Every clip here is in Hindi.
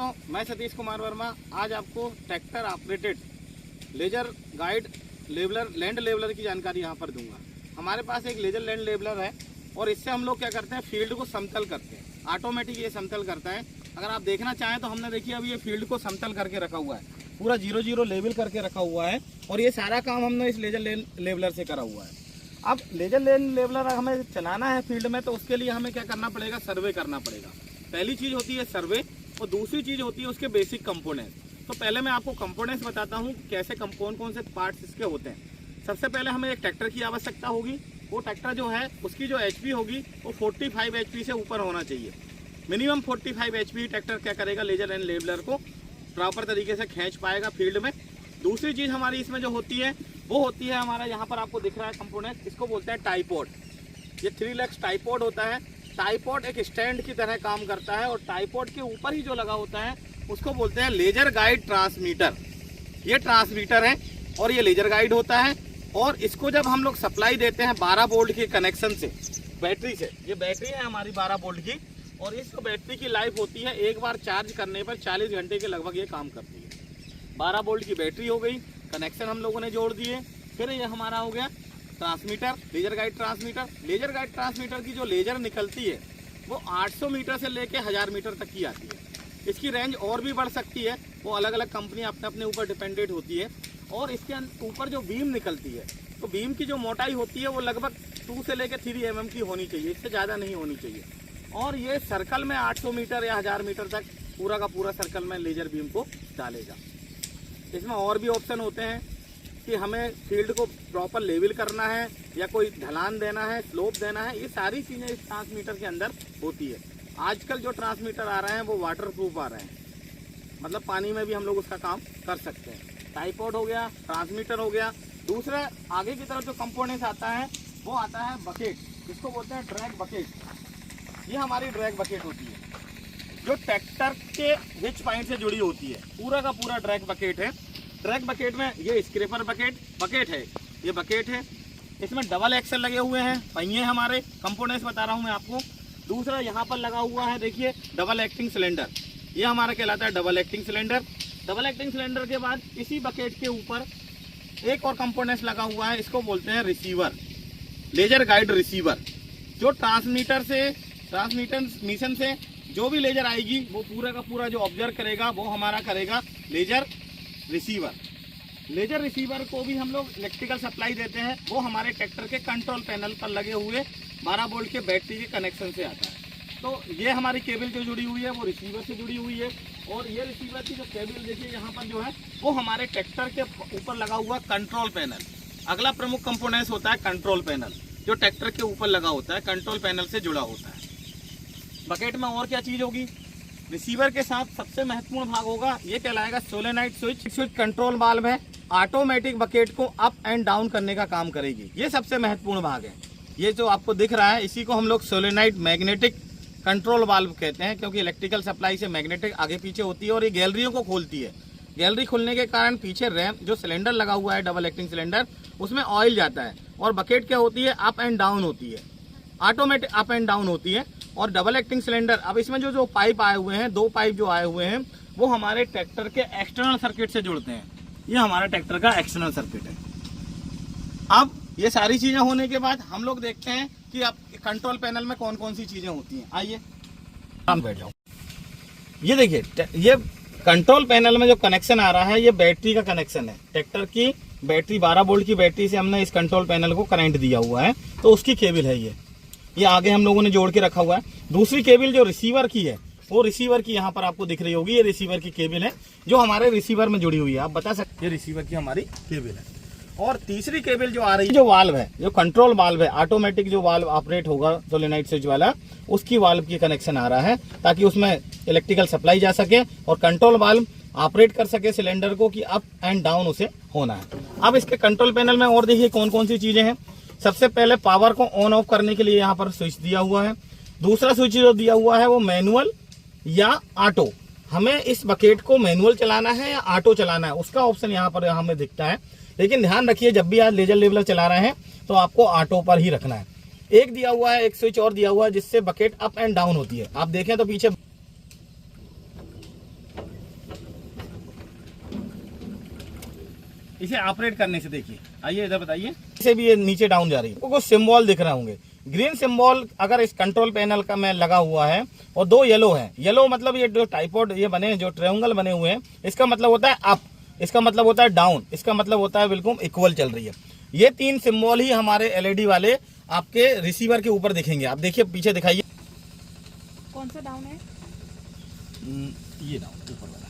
दोस्तों, मैं सतीश कुमार वर्मा आज आपको tractor operated laser guide leveller land leveller की जानकारी यहाँ पर दूंगा। हमारे पास एक लेजर लैंड लेवलर है और इससे हम लोग क्या करते हैं, फील्ड को समतल करते हैं। ऑटोमेटिक ये समतल करता है। अगर आप देखना चाहें तो हमने देखिए अभी ये फील्ड को समतल करके रखा हुआ है, पूरा 0-0 लेवल करके रखा हुआ है और ये सारा काम हमने इस लेजर लेवलर से करा हुआ है। अब लेजर लैंड लेवलर हमें चलाना है फील्ड में, तो उसके लिए हमें क्या करना पड़ेगा, सर्वे करना पड़ेगा। पहली चीज़ होती है सर्वे और दूसरी चीज़ होती है उसके बेसिक कंपोनेंट्स। तो पहले मैं आपको कंपोनेंट्स बताता हूँ कैसे कौन से पार्ट्स इसके होते हैं। सबसे पहले हमें एक ट्रैक्टर की आवश्यकता होगी। वो ट्रैक्टर जो है उसकी जो एचपी होगी वो 45 एचपी से ऊपर होना चाहिए। मिनिमम 45 एचपी ट्रैक्टर क्या करेगा, लेजर लैंड लेवलर को प्रॉपर तरीके से खींच पाएगा फील्ड में। दूसरी चीज़ हमारी इसमें जो होती है वो होती है हमारा, यहाँ पर आपको दिख रहा है कंपोनेंट, इसको बोलते हैं टाइपॉड। ये 3 लेग्स टाइपॉड होता है। टाइपॉड एक स्टैंड की तरह काम करता है और टाइपॉड के ऊपर ही जो लगा होता है उसको बोलते हैं लेजर गाइड ट्रांसमीटर। ये ट्रांसमीटर है और ये लेजर गाइड होता है और इसको जब हम लोग सप्लाई देते हैं 12 वोल्ट के कनेक्शन से, बैटरी से, ये बैटरी है हमारी 12 वोल्ट की और इस बैटरी की लाइफ होती है एक बार चार्ज करने पर 40 घंटे के लगभग ये काम करती है। 12 वोल्ट की बैटरी हो गई, कनेक्शन हम लोगों ने जोड़ दिए। फिर ये हमारा हो गया transmitter, laser guide transmitter. Laser guide transmitter की जो लेजर निकलती है वो 800 मीटर से लेके 1000 मीटर तक की आती है। इसकी रेंज और भी बढ़ सकती है, वो अलग अलग कंपनी अपने अपने ऊपर डिपेंडेंट होती है। और इसके ऊपर जो बीम निकलती है तो बीम की जो मोटाई होती है वो लगभग 2 से लेकर 3 mm की होनी चाहिए, इससे ज़्यादा नहीं होनी चाहिए। और ये सर्कल में 800 मीटर या 1000 मीटर तक पूरा का पूरा सर्कल में लेजर बीम को डालेगा। इसमें और भी ऑप्शन होते हैं कि हमें फील्ड को प्रॉपर लेवल करना है या कोई ढलान देना है, स्लोप देना है, ये सारी चीज़ें इस ट्रांसमीटर के अंदर होती है। आजकल जो ट्रांसमीटर आ रहे हैं वो वाटर प्रूफ आ रहे हैं, मतलब पानी में भी हम लोग उसका काम कर सकते हैं। टाइपॉड हो गया, ट्रांसमीटर हो गया। दूसरा आगे की तरफ जो कंपोनेंट्स आता है वो आता है बकेट, जिसको बोलते हैं ड्रैग बकेट। ये हमारी ड्रैग बकेट होती है जो ट्रैक्टर के हिच पॉइंट से जुड़ी होती है। पूरा का पूरा ड्रैग बकेट है। ड्रैग बकेट में ये स्क्रैपर बकेट है, ये बकेट है। इसमें डबल एक्सल लगे हुए हैं, पहिए हमारे कंपोनेंट्स बता रहा हूँ मैं आपको। दूसरा यहाँ पर लगा हुआ है देखिए डबल एक्टिंग सिलेंडर, ये हमारा कहलाता है double acting cylinder. Double acting cylinder के बाद इसी बकेट के ऊपर एक और कंपोनेंट्स लगा हुआ है, इसको बोलते हैं रिसीवर, लेजर गाइड रिसीवर। जो ट्रांसमिशन से जो भी लेजर आएगी वो पूरा का पूरा जो ऑब्जर्व करेगा वो हमारा करेगा लेजर रिसीवर। लेजर रिसीवर को भी हम लोग इलेक्ट्रिकल सप्लाई देते हैं, वो हमारे ट्रैक्टर के कंट्रोल पैनल पर लगे हुए 12 वोल्ट के बैटरी के कनेक्शन से आता है। तो ये हमारी केबल जो जुड़ी हुई है वो रिसीवर से जुड़ी हुई है और ये रिसीवर की जो केबल देखिए यहाँ पर जो है वो हमारे ट्रैक्टर के ऊपर लगा हुआ कंट्रोल पैनल। अगला प्रमुख कंपोनेंट्स होता है कंट्रोल पैनल, जो ट्रैक्टर के ऊपर लगा होता है, कंट्रोल पैनल से जुड़ा होता है। बकेट में और क्या चीज़ होगी, रिसीवर के साथ सबसे महत्वपूर्ण भाग होगा, ये कहलाएगा सोलेनाइड स्विच कंट्रोल वाल्व है। ऑटोमेटिक बकेट को अप एंड डाउन करने का काम करेगी, ये सबसे महत्वपूर्ण भाग है। ये जो आपको दिख रहा है इसी को हम लोग सोलेनाइड मैग्नेटिक कंट्रोल वाल्व कहते हैं, क्योंकि इलेक्ट्रिकल सप्लाई से मैग्नेटिक आगे पीछे होती है और ये गैलरियों को खोलती है। गैलरी खुलने के कारण पीछे रैम जो सिलेंडर लगा हुआ है डबल एक्टिंग सिलेंडर, उसमें ऑयल जाता है और बकेट क्या होती है, अप एंड डाउन होती है, ऑटोमेटिक अप एंड डाउन होती है। और डबल एक्टिंग सिलेंडर, अब इसमें जो पाइप आए हुए हैं, 2 पाइप जो आए हुए हैं वो हमारे ट्रैक्टर के एक्सटर्नल सर्किट से जुड़ते हैं। ये हमारा ट्रैक्टर का एक्सटर्नल सर्किट है। अब ये सारी चीज़ें होने के बाद हम लोग देखते हैं कि अब कंट्रोल पैनल में कौन कौन सी चीज़ें होती हैं। आइए हम बैठ जाओ। ये देखिए, ये कंट्रोल पैनल में जो कनेक्शन आ रहा है ये बैटरी का कनेक्शन है। ट्रैक्टर की बैटरी 12 वोल्ट की बैटरी से हमने इस कंट्रोल पैनल को करंट दिया हुआ है, तो उसकी केबल है ये आगे हम लोगों ने जोड़ के रखा हुआ है। दूसरी केबल जो रिसीवर की है वो रिसीवर की यहाँ पर आपको दिख रही होगी, ये रिसीवर की केबल है जो हमारे रिसीवर में जुड़ी हुई है। आप बता सकते हैं ये रिसीवर की हमारी केबल है। और तीसरी केबल जो आ रही है, जो वाल्व है, जो कंट्रोल वाल्व है, ऑटोमेटिक जो वाल्व ऑपरेट होगा सोलेनाइड स्विच वाला, उसकी वाल्व की कनेक्शन आ रहा है ताकि उसमें इलेक्ट्रिकल सप्लाई जा सके और कंट्रोल वाल्व ऑपरेट कर सके सिलेंडर को कि अप एंड डाउन उसे होना है। अब इसके कंट्रोल पैनल में और देखिए कौन कौन सी चीजें हैं। सबसे पहले पावर को ऑन ऑफ करने के लिए यहाँ पर स्विच दिया हुआ है। दूसरा स्विच जो दिया हुआ है वो मैनुअल या ऑटो, हमें इस बकेट को मैनुअल चलाना है या ऑटो चलाना है, उसका ऑप्शन यहाँ पर हमें दिखता है। लेकिन ध्यान रखिए जब भी आप लेजर लेवलर चला रहे हैं तो आपको ऑटो पर ही रखना है। एक दिया हुआ है, एक स्विच और दिया हुआ है जिससे बकेट अप एंड डाउन होती है। आप देखें तो पीछे इसे ऑपरेट करने से देखिए, आइए इधर बताइए, इसे भी ये नीचे डाउन जा रही है। आपको सिंबल दिख रहे होंगे, ग्रीन सिंबल अगर इस कंट्रोल पैनल का में लगा हुआ है और 2 येलो है। येलो मतलब ये जो टाइपॉड ये बने, जो ट्रायंगल बने हुए हैं, इसका मतलब होता है अप, इसका मतलब होता है डाउन, इसका मतलब होता है बिल्कुल इक्वल चल रही है। ये 3 सिंबल ही हमारे एलईडी वाले आपके रिसीवर के ऊपर दिखेंगे। आप देखिए पीछे दिखाइए, कौन सा डाउन है? ये डाउन ऊपर वाला।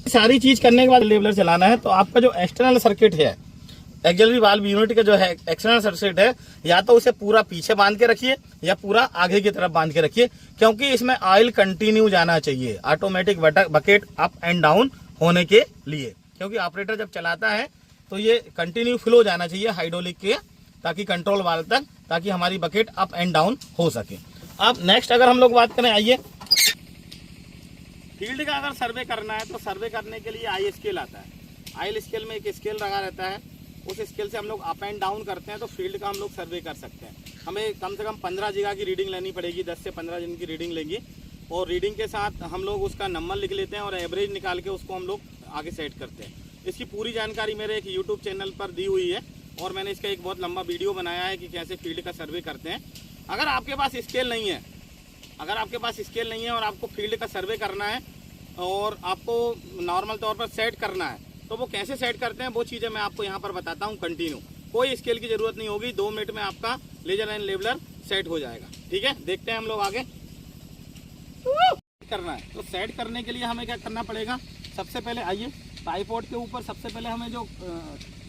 सारी चीज करने के बाद लेवलर चलाना है तो आपका जो एक्सटर्नल सर्किट है, एक्सिलरी वाल्व यूनिट का जो है एक्सटर्नल सर्किट है, या तो उसे पूरा पीछे बांध के रखिए या पूरा आगे की तरफ बांध के रखिए, क्योंकि इसमें ऑयल कंटिन्यू जाना चाहिए, automatic bucket up and down होने के लिए। क्योंकि ऑपरेटर जब चलाता है तो ये कंटिन्यू फ्लो जाना चाहिए हाइड्रोलिक के, ताकि कंट्रोल वाल्व तक, ताकि हमारी बकेट अप एंड डाउन हो सके। अब नेक्स्ट अगर हम लोग बात करें, आइए, फील्ड का अगर सर्वे करना है तो सर्वे करने के लिए आई स्केल आता है। आई स्केल में एक स्केल लगा रहता है, उस स्केल से हम लोग अप एंड डाउन करते हैं तो फील्ड का हम लोग सर्वे कर सकते हैं। हमें कम से कम 15 जगह की रीडिंग लेनी पड़ेगी, 10 से 15 दिन की रीडिंग लेंगी, और रीडिंग के साथ हम लोग उसका नंबर लिख लेते हैं और एवरेज निकाल के उसको हम लोग आगे सेट करते हैं। इसकी पूरी जानकारी मेरे एक यूट्यूब चैनल पर दी हुई है और मैंने इसका एक बहुत लंबा वीडियो बनाया है कि कैसे फील्ड का सर्वे करते हैं। अगर आपके पास स्केल नहीं है, अगर आपके पास स्केल नहीं है और आपको फील्ड का सर्वे करना है और आपको नॉर्मल तौर पर सेट करना है, तो वो कैसे सेट करते हैं वो चीज़ें मैं आपको यहाँ पर बताता हूँ कंटिन्यू। कोई स्केल की ज़रूरत नहीं होगी, 2 मिनट में आपका लेजर एंड लेवलर सेट हो जाएगा। ठीक है, देखते हैं हम लोग आगे करना है। तो सेट करने के लिए हमें क्या करना पड़ेगा, सबसे पहले आइए ट्राइपॉड के ऊपर सबसे पहले हमें जो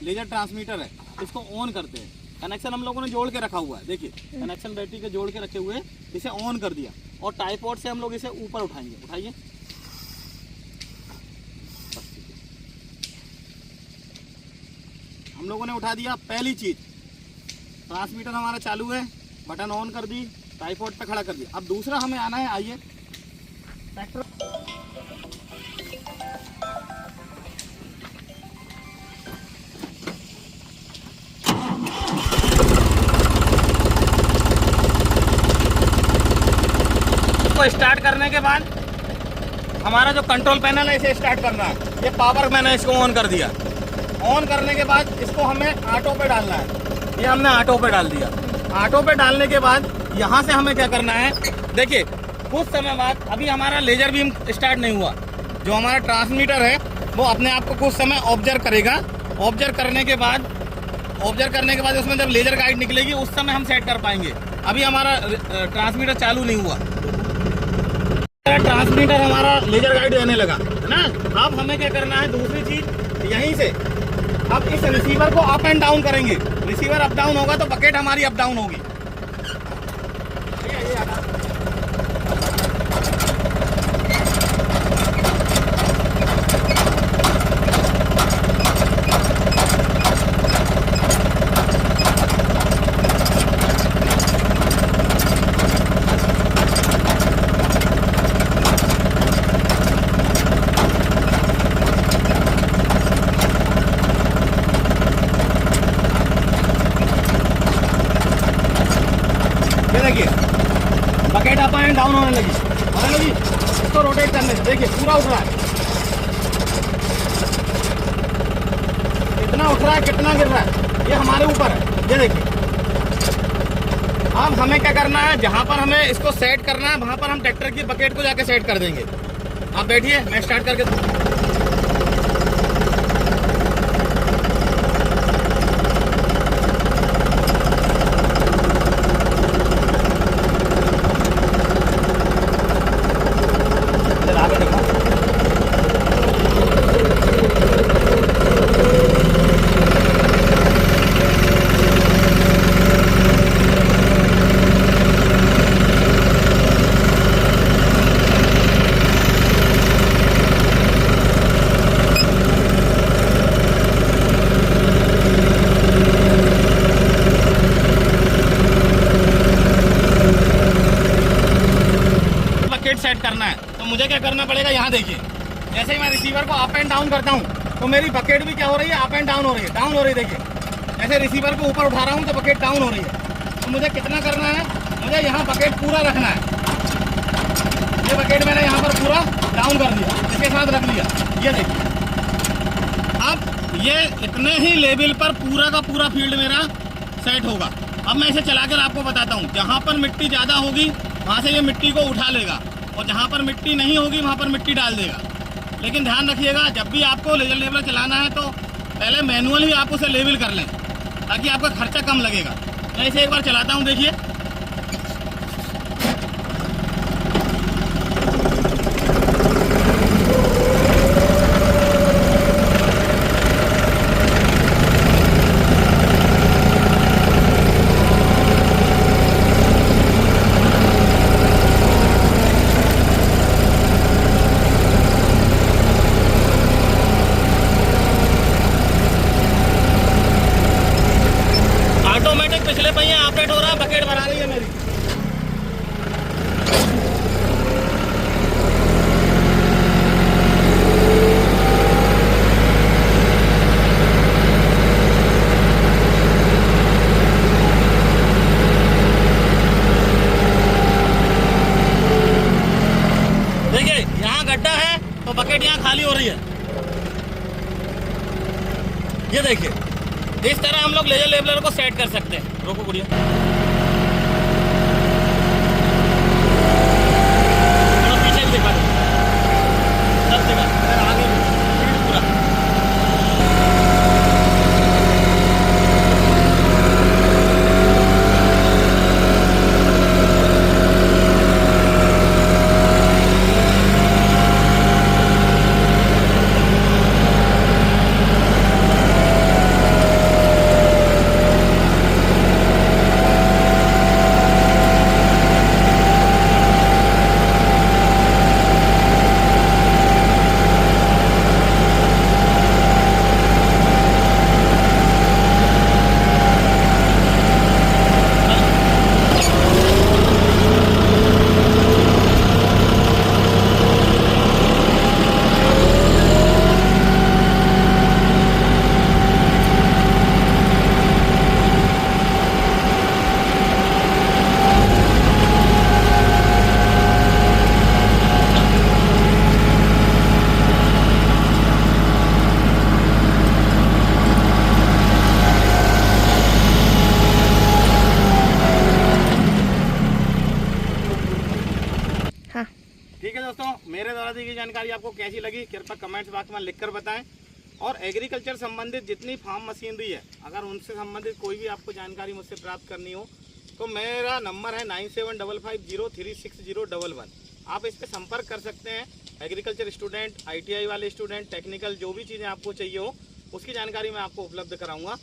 लेजर ट्रांसमीटर है इसको ऑन करते हैं। कनेक्शन हम लोगों ने जोड़ के रखा हुआ है, देखिए कनेक्शन बैटरी के जोड़ के रखे हुए, इसे ऑन कर दिया और ट्राइपॉड से हम लोग इसे ऊपर उठाएंगे। उठाइए, हम लोगों ने उठा दिया। पहली चीज, ट्रांसमीटर हमारा चालू है, बटन ऑन कर दी, ट्राइपॉड पे खड़ा कर दिया। अब दूसरा हमें आना है, आइए ट्रैक्टर, को स्टार्ट करने के बाद हमारा जो कंट्रोल पैनल है इसे स्टार्ट करना है। ये पावर मैंने इसको ऑन कर दिया। ऑन करने के बाद इसको हमें ऑटो पे डालना है, ये हमने ऑटो पे डाल दिया। ऑटो पे डालने के बाद यहाँ से हमें क्या करना है, देखिए कुछ समय बाद, अभी हमारा लेजर बीम स्टार्ट नहीं हुआ, जो हमारा ट्रांसमीटर है वो अपने आप को कुछ समय ऑब्जर्व करेगा। ऑब्जर्व करने के बाद उसमें जब लेजर गाइड निकलेगी उस समय हम सेट कर पाएंगे। अभी हमारा ट्रांसमीटर चालू नहीं हुआ, ट्रांसमीटर हमारा लेजर गाइड देने लगा है ना। अब हमें क्या करना है, दूसरी चीज यहीं से अब इस रिसीवर को अप एंड डाउन करेंगे। रिसीवर अप डाउन होगा तो बकेट हमारी अप डाउन होगी। बकेट अप एंड डाउन होने लगी, इसको रोटेट करने से देखिए पूरा उठ रहा है, कितना उठ रहा है कितना गिर रहा है ये हमारे ऊपर है। ये देखिए, अब हमें क्या करना है, जहां पर हमें इसको सेट करना है वहां पर हम ट्रैक्टर की बकेट को जाके सेट कर देंगे। आप बैठिए, मैं स्टार्ट करके सेट करना है। तो मुझे क्या करना पड़ेगा, यहाँ देखिए, जैसे ही मैं रिसीवर को अप एंड डाउन करता हूँ तो मेरी बकेट भी क्या हो रही है, अप एंड डाउन हो रही है, डाउन हो रही है। देखिए जैसे रिसीवर को ऊपर उठा रहा हूँ तो बकेट डाउन हो रही है। तो मुझे कितना करना है, मुझे यहाँ बकेट पूरा रखना है, ये बकेट मैंने यहाँ पर पूरा डाउन कर दिया, इसके साथ रख लिया। ये देखिए, अब ये इतने ही लेवल पर पूरा का पूरा फील्ड मेरा सेट होगा। अब मैं इसे चलाकर आपको बताता हूँ। जहाँ पर मिट्टी ज़्यादा होगी वहाँ से ये मिट्टी को उठा लेगा, और जहाँ पर मिट्टी नहीं होगी वहाँ पर मिट्टी डाल देगा। लेकिन ध्यान रखिएगा, जब भी आपको लेजर लेवलर चलाना है तो पहले मैनुअल ही आप उसे लेवल कर लें, ताकि आपका खर्चा कम लगेगा। मैं इसे एक बार चलाता हूँ, देखिए। ऑटोमेटिक पिछले पहिए ऑपरेट हो रहा है, बकेट भरा रही है मेरी। देखिए यहाँ गड्ढा है तो बकेट यहाँ खाली हो रही है। ये देखिए, इस तरह हम लोग लेजर लेवलर को सेट कर सकते हैं। रोको गुड़िया, पीछे भी दिखा दो, सब दिखा, आगे भी पूरा। ठीक है दोस्तों, मेरे द्वारा दी गई जानकारी आपको कैसी लगी कृपया कमेंट्स बॉक्स में लिखकर बताएं। और एग्रीकल्चर संबंधित जितनी फार्म मशीनरी है, अगर उनसे संबंधित कोई भी आपको जानकारी मुझसे प्राप्त करनी हो तो मेरा नंबर है 9755036011। आप इस पर संपर्क कर सकते हैं। एग्रीकल्चर स्टूडेंट, ITI वाले स्टूडेंट, टेक्निकल जो भी चीज़ें आपको चाहिए हो उसकी जानकारी मैं आपको उपलब्ध कराऊंगा।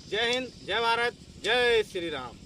जय हिंद, जय भारत, जय श्री राम।